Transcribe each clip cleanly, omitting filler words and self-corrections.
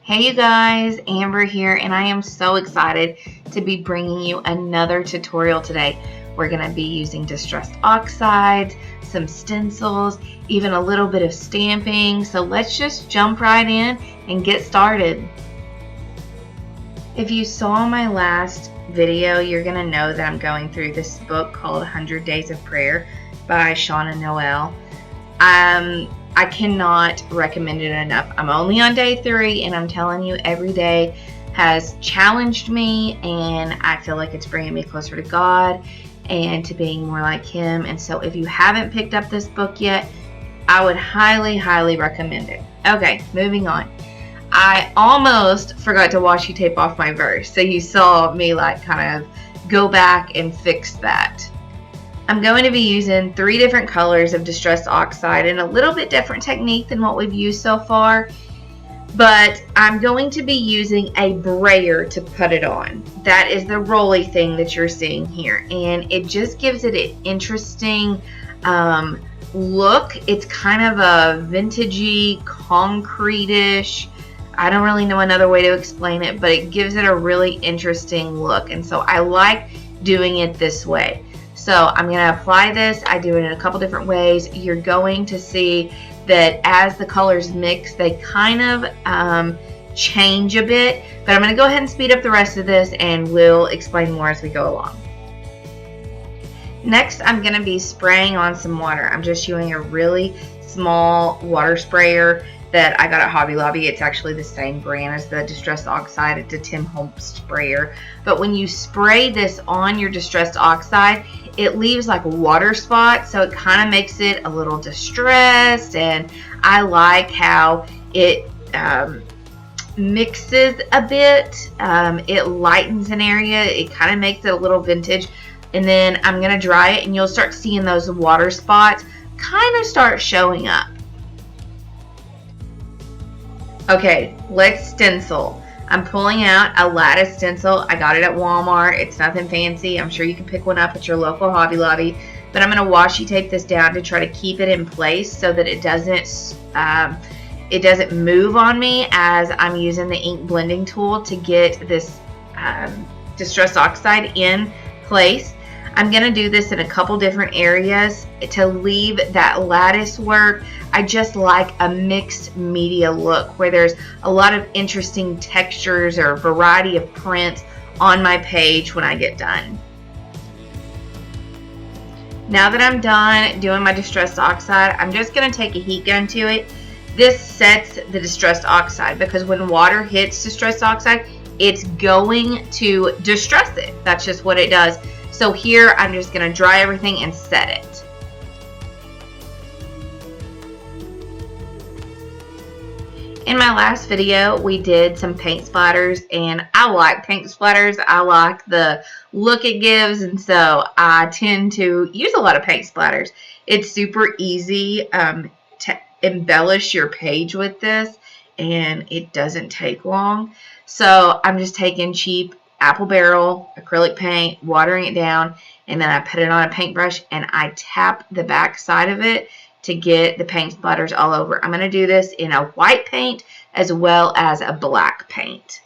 Hey you guys, Amber here, and I am so excited to be bringing you another tutorial today. We're going to be using distressed oxides, some stencils, even a little bit of stamping. So let's just jump right in and get started. If you saw my last video, you're going to know that I'm going through this book called 100 Days of Prayer by Shauna Noel. I cannot recommend it enough. I'm only on day 3, and I'm telling you, every day has challenged me, and I feel like it's bringing me closer to God and to being more like Him. And so if you haven't picked up this book yet, I would highly, highly recommend it. Okay, moving on. I almost forgot to washi tape off my verse, so you saw me kind of go back and fix that. I'm going to be using 3 different colors of distressed oxide and a little bit different technique than what we've used so far, but I'm going to be using a brayer to put it on. That is the rolly thing that you're seeing here, and it just gives it an interesting look. It's kind of a vintagey, concrete-ish, I don't really know another way to explain it, but it gives it a really interesting look, and so I like doing it this way. So I'm going to apply this. I do it in a couple different ways. You're going to see that as the colors mix, they kind of change a bit. But I'm going to go ahead and speed up the rest of this, and we'll explain more as we go along. Next, I'm going to be spraying on some water. I'm just using a really small water sprayer that I got at Hobby Lobby. It's actually the same brand as the Distressed Oxide. It's a Tim Holtz sprayer. But when you spray this on your Distressed Oxide, it leaves like water spots, so it kind of makes it a little distressed, and I like how it mixes a bit. It lightens an area. It kind of makes it a little vintage. And then I'm going to dry it, and you'll start seeing those water spots kind of start showing up. Okay, let's stencil. I'm pulling out a lattice stencil. I got it at Walmart. It's nothing fancy. I'm sure you can pick one up at your local Hobby Lobby. But I'm going to washi tape this down to try to keep it in place so that it doesn't move on me as I'm using the ink blending tool to get this distressed oxide in place. I'm going to do this in a couple different areas to leave that lattice work. I just like a mixed media look where there's a lot of interesting textures or variety of prints on my page when I get done. Now that I'm done doing my distressed oxide, I'm just going to take a heat gun to it. This sets the distressed oxide because when water hits distressed oxide, it's going to distress it. That's just what it does. So here I'm just going to dry everything and set it. In my last video, we did some paint splatters, and I like paint splatters. I like the look it gives, and so I tend to use a lot of paint splatters. It's super easy to embellish your page with this, and it doesn't take long. So I'm just taking cheap apple barrel acrylic paint, watering it down, and then I put it on a paintbrush and I tap the back side of it to get the paint splatters all over. I'm going to do this in a white paint as well as a black paint.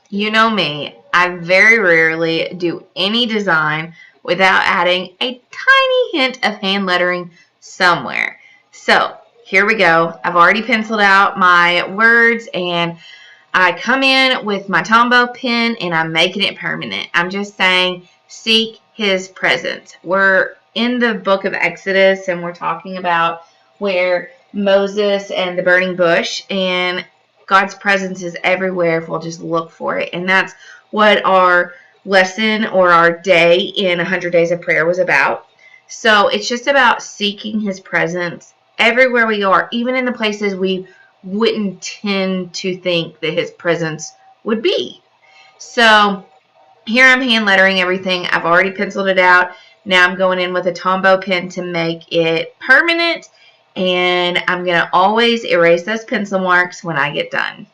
You know me, I very rarely do any design without adding a tiny hint of hand lettering somewhere. So here we go. I've already penciled out my words, and I come in with my Tombow pen and I'm making it permanent. I'm just saying, seek His presence. We're in the book of Exodus, and we're talking about where Moses and the burning bush, and God's presence is everywhere if we'll just look for it. And that's what our lesson or our day in 100 Days of Prayer was about. So it's just about seeking His presence everywhere we are, even in the places we wouldn't tend to think that his presence would be. So here I'm hand lettering everything. I've already penciled it out. Now I'm going in with a Tombow pen to make it permanent, and I'm going to always erase those pencil marks when I get done.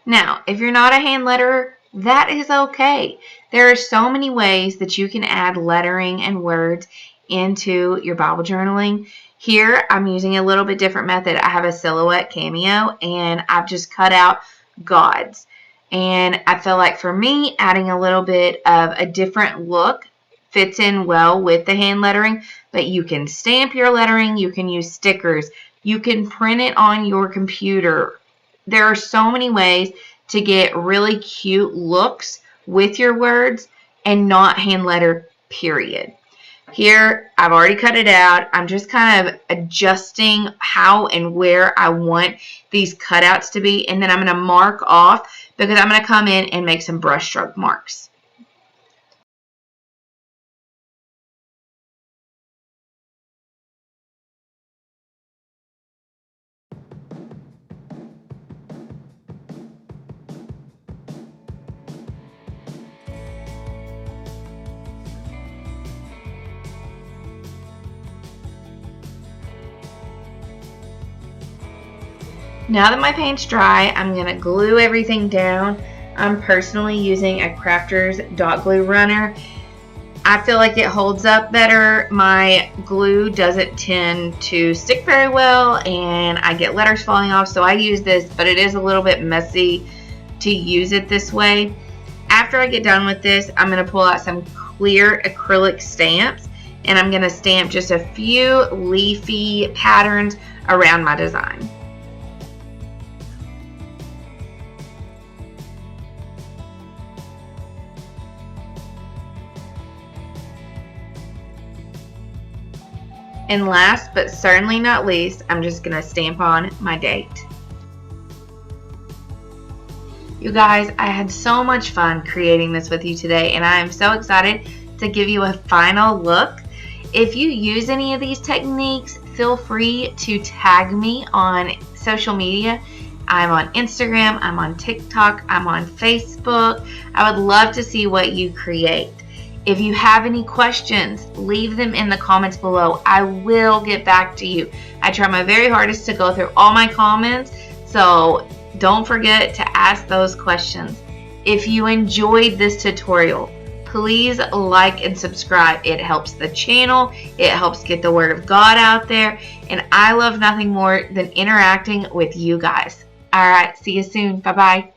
Now, if you're not a hand letterer, that is okay. There are so many ways that you can add lettering and words into your Bible journaling. Here, I'm using a little bit different method. I have a silhouette cameo, and I've just cut out gods. And I feel like for me, adding a little bit of a different look fits in well with the hand lettering, but you can stamp your lettering, you can use stickers, you can print it on your computer. There are so many ways to get really cute looks with your words and not hand letter, period. Here, I've already cut it out. I'm just kind of adjusting how and where I want these cutouts to be, and then I'm going to mark off because I'm going to come in and make some brush stroke marks. Now that my paint's dry, I'm going to glue everything down. I'm personally using a Crafters dot glue runner. I feel like it holds up better. My glue doesn't tend to stick very well, and I get letters falling off, so I use this, but it is a little bit messy to use it this way. After I get done with this, I'm going to pull out some clear acrylic stamps, and I'm going to stamp just a few leafy patterns around my design. And last but certainly not least, I'm just going to stamp on my date. You guys, I had so much fun creating this with you today, and I am so excited to give you a final look. If you use any of these techniques, feel free to tag me on social media. I'm on Instagram, I'm on TikTok, I'm on Facebook. I would love to see what you create. If you have any questions, leave them in the comments below. I will get back to you. I try my very hardest to go through all my comments, so don't forget to ask those questions. If you enjoyed this tutorial, please like and subscribe. It helps the channel, it helps get the word of God out there, and I love nothing more than interacting with you guys. All right, see you soon. Bye-bye.